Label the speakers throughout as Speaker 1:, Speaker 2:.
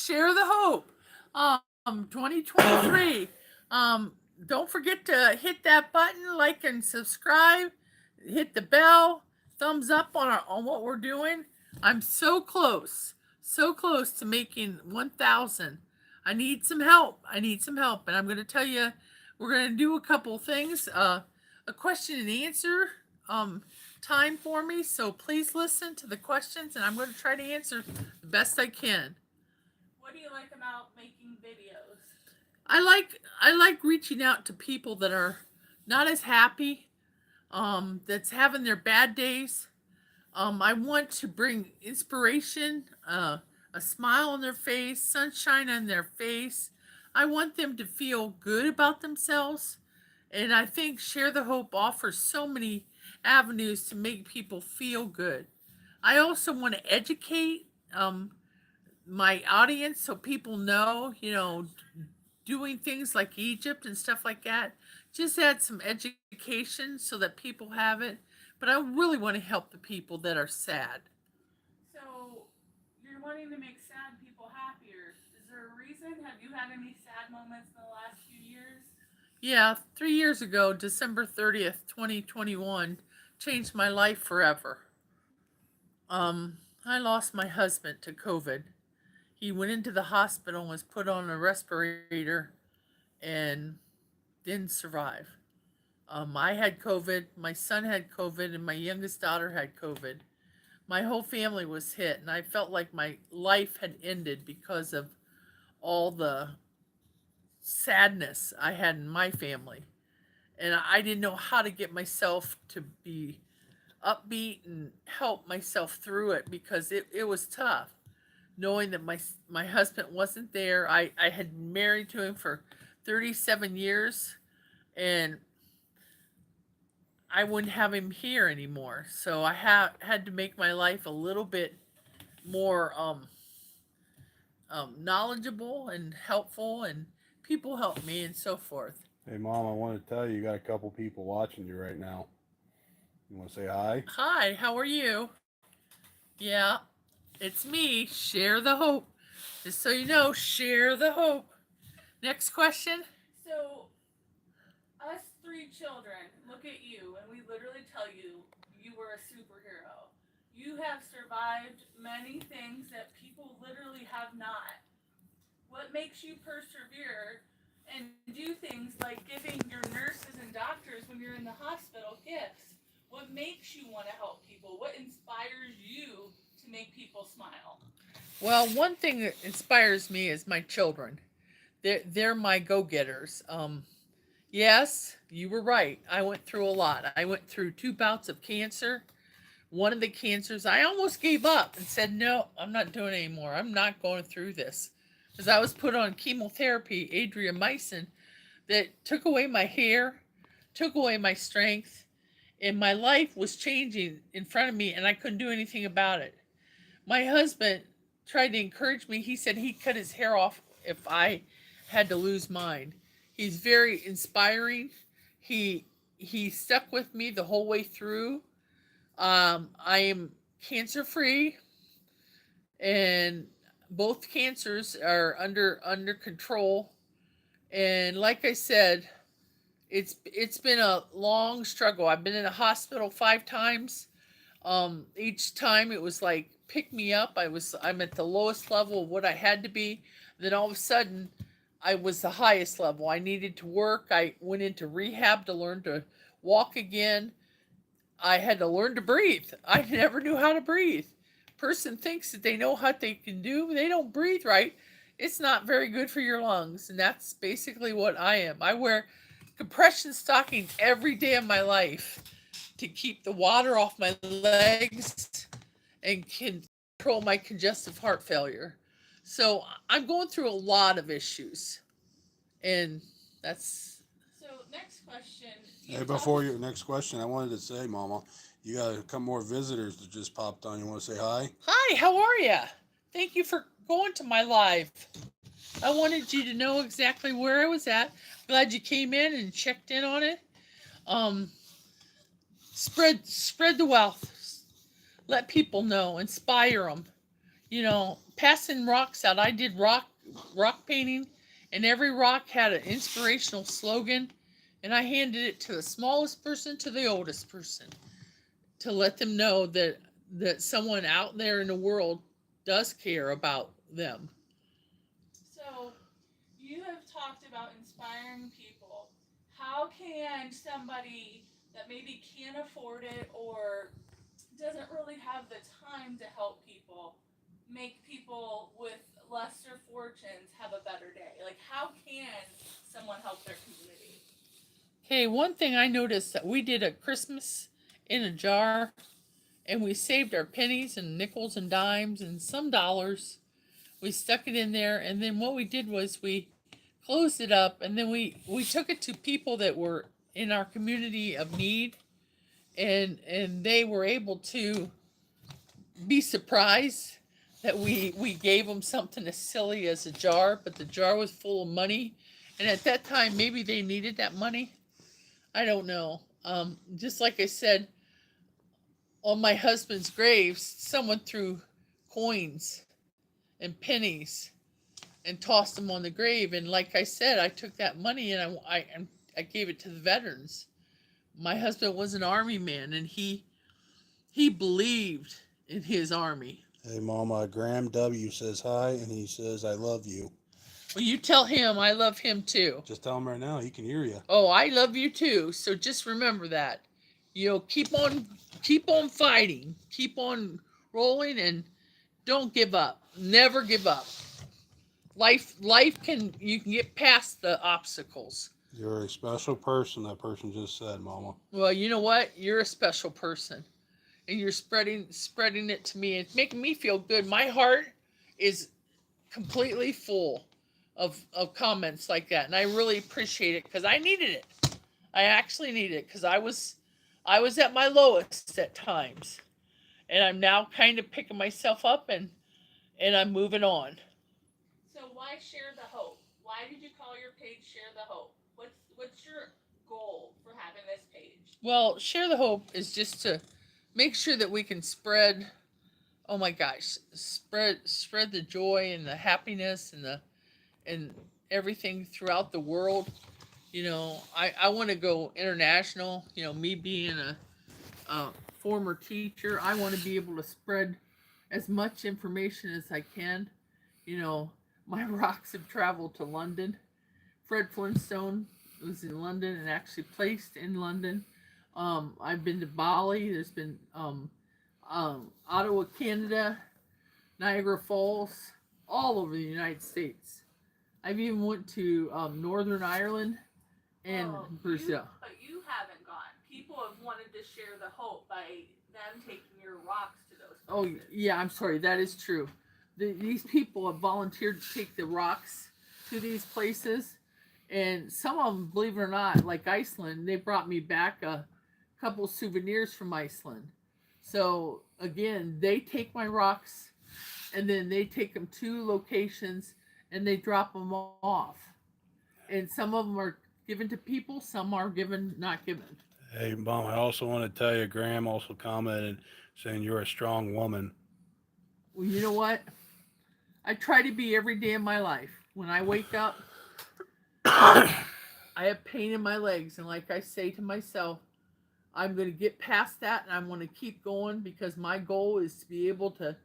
Speaker 1: Share the Hope 2023. Don't forget to hit that button, like and subscribe. Hit the bell, thumbs up on what we're doing. I'm so close to making 1,000. I need some help. And I'm going to tell you, we're going to do a couple things. A question and answer time for me. So please listen to the questions, and I'm going to try to answer the best I can.
Speaker 2: What do you like about making videos?
Speaker 1: I like reaching out to people that are not as happy, that's having their bad days. I want to bring inspiration, a smile on their face, sunshine on their face. I want them to feel good about themselves. And I think Share the Hope offers so many avenues to make people feel good. I also want to educate my audience so people know, doing things like Egypt and stuff like that. Just add some education so that people have it. But I really want to help the people that are sad.
Speaker 2: So, you're wanting to make sad people happier. Is there a reason? Have you had any sad moments in the last few years?
Speaker 1: Yeah, 3 years ago, December 30th, 2021, changed my life forever. I lost my husband to COVID. He went into the hospital and was put on a respirator and didn't survive. I had COVID, my son had COVID, and my youngest daughter had COVID. My whole family was hit, and I felt like my life had ended because of all the sadness I had in my family. And I didn't know how to get myself to be upbeat and help myself through it because it was tough knowing that my husband wasn't there. I had been married to him for 37 years, and I wouldn't have him here anymore. So I had to make my life a little bit more knowledgeable and helpful, and people helped me and so forth.
Speaker 3: Hey, Mom, I want to tell you, you got a couple people watching you right now. You want to say hi?
Speaker 1: Hi, how are you? Yeah, it's me, Share the Hope. Just so you know, Share the Hope. Next question.
Speaker 2: So, us three children look at you and we literally tell you you were a superhero. You have survived many things that people literally have not. What makes you persevere and do things like giving your nurses and doctors when you're in the hospital gifts? What makes you want to help people? What inspires you to make people smile?
Speaker 1: Well, one thing that inspires me is my children. They're my go getters. Yes, you were right. I went through a lot. I went through 2 bouts of cancer. One of the cancers, I almost gave up and said, no, I'm not doing it anymore. I'm not going through this. Because I was put on chemotherapy, adriamycin, that took away my hair, took away my strength, and my life was changing in front of me, and I couldn't do anything about it. My husband tried to encourage me. He said he'd cut his hair off if I had to lose mine. He's very inspiring. He he stuck with me the whole way through. I am cancer free, and both cancers are under control. And like I said, it's been a long struggle. I've been in the hospital 5 times. Each time it was like pick me up. I'm at the lowest level of what I had to be. Then all of a sudden, I was the highest level. I needed to work. I went into rehab to learn to walk again. I had to learn to breathe. I never knew how to breathe. Person thinks that they know what they can do, but they don't breathe right. It's not very good for your lungs, and that's basically what I am. I wear compression stockings every day of my life to keep the water off my legs and can control my congestive heart failure. So I'm going through a lot of issues, and that's
Speaker 2: So, next question.
Speaker 3: Hey,
Speaker 2: You talk.
Speaker 3: before your next question, I wanted to say, Mama, you got a couple more visitors that just popped on. You want to say hi?
Speaker 1: hi. How are you? Thank you for going to my live. I wanted you to know exactly where I was at. Glad you came in and checked in on it. Um, spread the wealth. Let people know. Inspire them. passing rocks out. I did rock painting, and every rock had an inspirational slogan, and I handed it to the smallest person to the oldest person to let them know that someone out there in the world does care about them.
Speaker 2: So, you have talked about inspiring people. How can somebody that maybe can't afford it or doesn't really have the time to help people make people with lesser fortunes have a better day? Like, how can someone help their community?
Speaker 1: Okay, one thing I noticed that we did a Christmas in a jar, and we saved our pennies and nickels and dimes and some dollars. We stuck it in there, and then what we did was we closed it up, and then we took it to people that were in our community of need, and they were able to be surprised that we gave them something as silly as a jar, but the jar was full of money, and at that time maybe they needed that money. I don't know. Just like I said, on my husband's grave, someone threw coins and pennies and tossed them on the grave. And like I said, I took that money and I gave it to the veterans. My husband was an army man, and he believed in his army.
Speaker 3: Hey, Mama, Graham W says hi, and he says, I love you.
Speaker 1: Well, you tell him I love him too.
Speaker 3: Just tell him right now. He can hear you.
Speaker 1: Oh, I love you too. So just remember that. Keep on fighting. Keep on rolling, and don't give up. Never give up. Life can you can get past the obstacles.
Speaker 3: You're a special person, that person just said, Mama.
Speaker 1: Well, you know what? You're a special person, and you're spreading it to me. It's making me feel good. My heart is completely full of comments like that, and I really appreciate it because I needed it. I actually needed it because I was at my lowest at times, and I'm now kind of picking myself up, and I'm moving on.
Speaker 2: So, why share the hope? Why did you call your page Share the Hope? What's your goal for having this page?
Speaker 1: Well, share the hope is just to make sure that we can spread. Oh my gosh, spread the joy and the happiness and everything throughout the world. I want to go international. Me being a former teacher, I want to be able to spread as much information as I can. You know, my rocks have traveled to London. Fred Flintstone was in London and actually placed in London. I've been to Bali. There's been Ottawa, Canada, Niagara Falls, all over the United States. I've even went to Northern Ireland and Brazil.
Speaker 2: But you haven't gone. People have wanted to share the hope by them taking your rocks to those places.
Speaker 1: Oh yeah, I'm sorry. That is true. These people have volunteered to take the rocks to these places, and some of them, believe it or not, like Iceland, they brought me back a couple souvenirs from Iceland. So again, they take my rocks, and then they take them to locations, and they drop them off. And some of them are given to people, some are given not given.
Speaker 3: Hey, Mom, I also want to tell you, Graham also commented saying you're a strong woman.
Speaker 1: Well, you know what? I try to be every day of my life. When I wake up, I have pain in my legs, and like I say to myself, I'm going to get past that, and I'm going to keep going because my goal is to be able to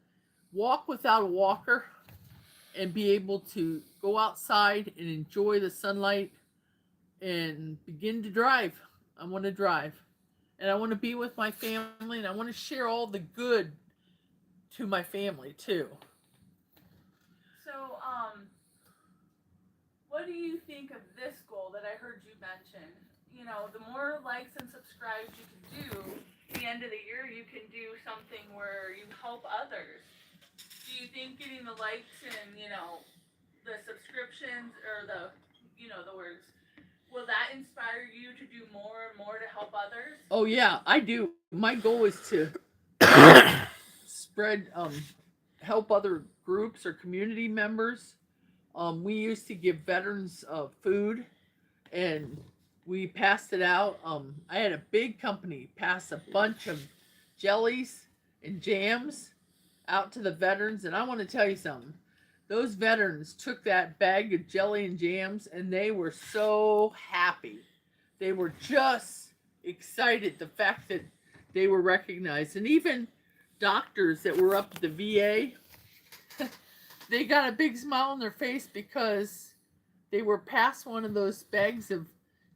Speaker 1: walk without a walker and be able to go outside and enjoy the sunlight and begin to drive. I want to drive, and I want to be with my family, and I want to share all the good to my family too.
Speaker 2: So, what do you think of this goal that I heard you mention? You know, the more likes and subscribes you can do, at the end of the year, you can do something where you help others. Do you think getting the likes and, the subscriptions or the words, will that inspire you to do more and more to help others?
Speaker 1: Oh yeah, I do. My goal is to spread help other groups or community members. We used to give veterans food, and we passed it out. I had a big company pass a bunch of jellies and jams out to the veterans, and I want to tell you something. Those veterans took that bag of jelly and jams, and they were so happy. They were just excited the fact that they were recognized, and even doctors that were up at the VA, they got a big smile on their face because they were passed one of those bags of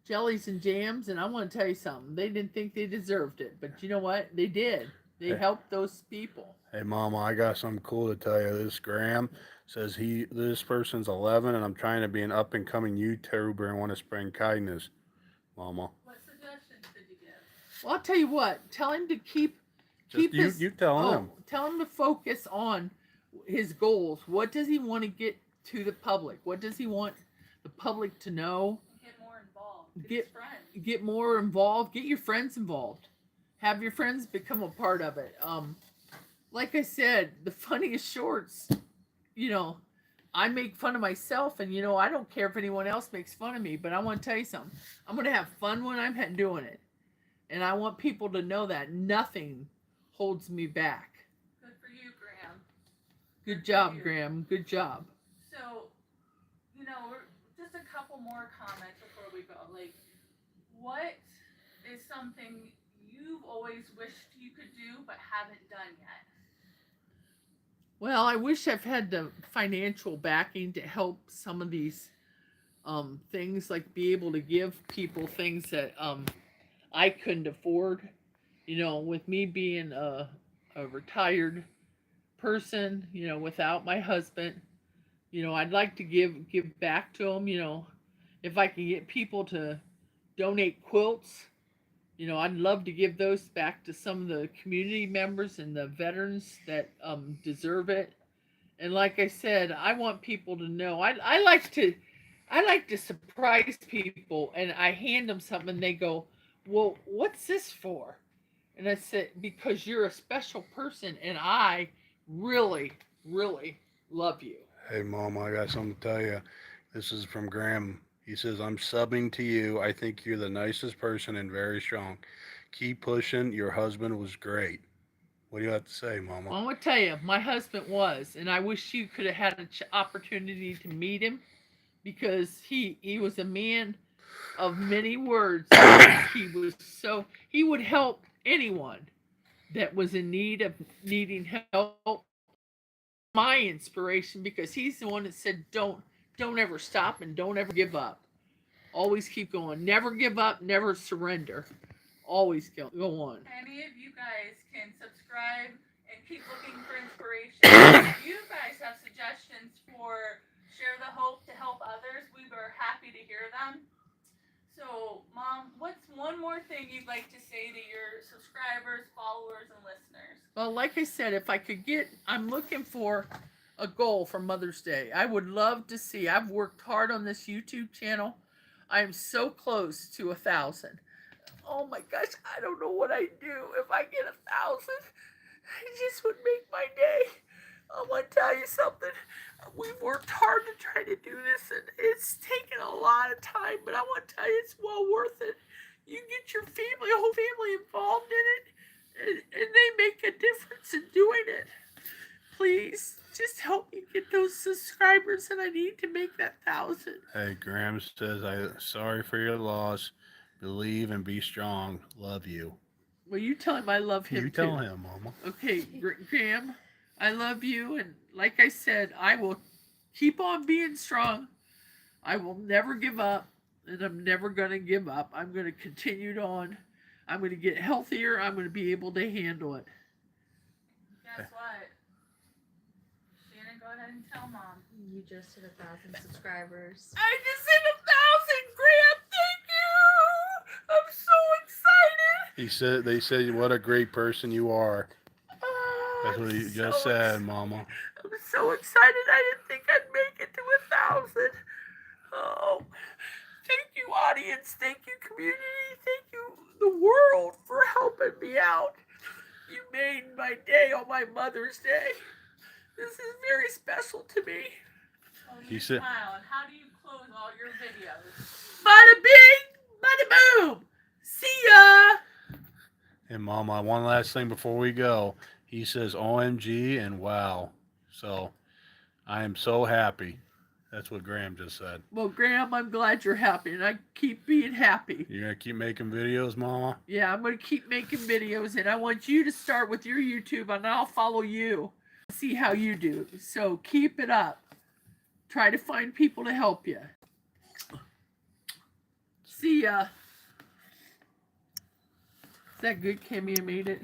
Speaker 1: jellies and jams, and I want to tell you something. They didn't think they deserved it, but you know what? They did. They helped those people.
Speaker 3: Hey, Mama, I got something cool to tell you. This Graham says this person's 11, and I'm trying to be an up and coming YouTuber and want to spread kindness. Mama,
Speaker 2: What suggestions did you give?
Speaker 1: Well, I'll tell you what. Tell him to keep
Speaker 3: you tell him.
Speaker 1: Tell him to focus on his goals. What does he want to get to the public? What does he want the public to know?
Speaker 2: Get more involved. Get friends.
Speaker 1: Get more involved. Get your friends involved. Have your friends become a part of it. Like I said, the funniest shorts, I make fun of myself, and I don't care if anyone else makes fun of me, but I want to tell you something. I'm going to have fun when I'm doing it. And I want people to know that nothing holds me back.
Speaker 2: Good for you, Graham.
Speaker 1: Good job, Graham. Good job.
Speaker 2: So, just a couple more comments before we go. Like, what is something you've always wished you could do but haven't done yet?
Speaker 1: Well, I wish I've had the financial backing to help some of these things, like be able to give people things that I couldn't afford. With me being a retired person, without my husband, I'd like to give back to them. If I can get people to donate quilts, I'd love to give those back to some of the community members and the veterans that deserve it. And like I said, I want people to know. I like to surprise people, and I hand them something, and they go, "Well, what's this for?" And I said, "Because you're a special person, and I really, really love you."
Speaker 3: Hey, Mama, I got something to tell you. This is from Graham. He says, I'm subbing to you. I think you're the nicest person and very strong. Keep pushing. Your husband was great. What do you have to say, Mama?
Speaker 1: Well, I'm going to tell you, my husband was, and I wish you could have had an opportunity to meet him, because he was a man of many words. He would help anyone that was in need of needing help. My inspiration, because he's the one that said don't ever stop and don't ever give up. Always keep going. Never give up, never surrender. Always go on.
Speaker 2: Any of you guys can subscribe and keep looking for inspiration. If you guys have suggestions for Share the Hope to help others, we were happy to hear them. So, Mom, what's one more thing you'd like to say to your subscribers, followers, and listeners?
Speaker 1: Well, like I said, if I could I'm looking for a goal for Mother's Day. I would love to see. I've worked hard on this YouTube channel. I am so close to 1,000. Oh my gosh, I don't know what I'd do if I get 1,000. It just would make my day. I want to tell you something. We've worked hard to try to do this, and it's taken a lot of time, but I want to tell you it's well worth it. You get your whole family involved in it, and they make a difference in doing it. Please, just help me get those subscribers, and I need to make that 1,000.
Speaker 3: Hey, Graham says, I'm sorry for your loss. Believe and be strong. Love you.
Speaker 1: Well, you tell him I love him,
Speaker 3: You
Speaker 1: too.
Speaker 3: tell him, Mama.
Speaker 1: Okay, Graham, I love you, and like I said, I will keep on being strong. I will never give up, and I'm never going to give up. I'm going to continue on. I'm going to get healthier. I'm going to be able to handle it.
Speaker 2: Guess what? Shannon, go ahead and tell Mom.
Speaker 4: You just hit 1,000 subscribers.
Speaker 1: I just hit 1,000, Graham. Thank you. I'm so excited.
Speaker 3: They said, what a great person you are. That's what he
Speaker 1: I'm
Speaker 3: just
Speaker 1: so
Speaker 3: said,
Speaker 1: excited.
Speaker 3: Mama.
Speaker 1: I'm so excited. I didn't think I'd make it to 1,000. Oh, thank you, audience. Thank you, community. Thank you, the world, for helping me out. You made my day on my Mother's Day. This is very special to me.
Speaker 2: Oh,
Speaker 3: He
Speaker 2: you
Speaker 3: said-
Speaker 2: smile. And how do you close all your videos?
Speaker 1: Bada bing, bada boom. See ya.
Speaker 3: And Mama, one last thing before we go. He says OMG and wow. So I am so happy. That's what Graham just said.
Speaker 1: Well, Graham, I'm glad you're happy, and I keep being happy.
Speaker 3: You're going to keep making videos, Mama?
Speaker 1: Yeah, I'm going to keep making videos, and I want you to start with your YouTube, and I'll follow you. See how you do. So keep it up. Try to find people to help you. See ya. Is that good, Kimmy? I made it.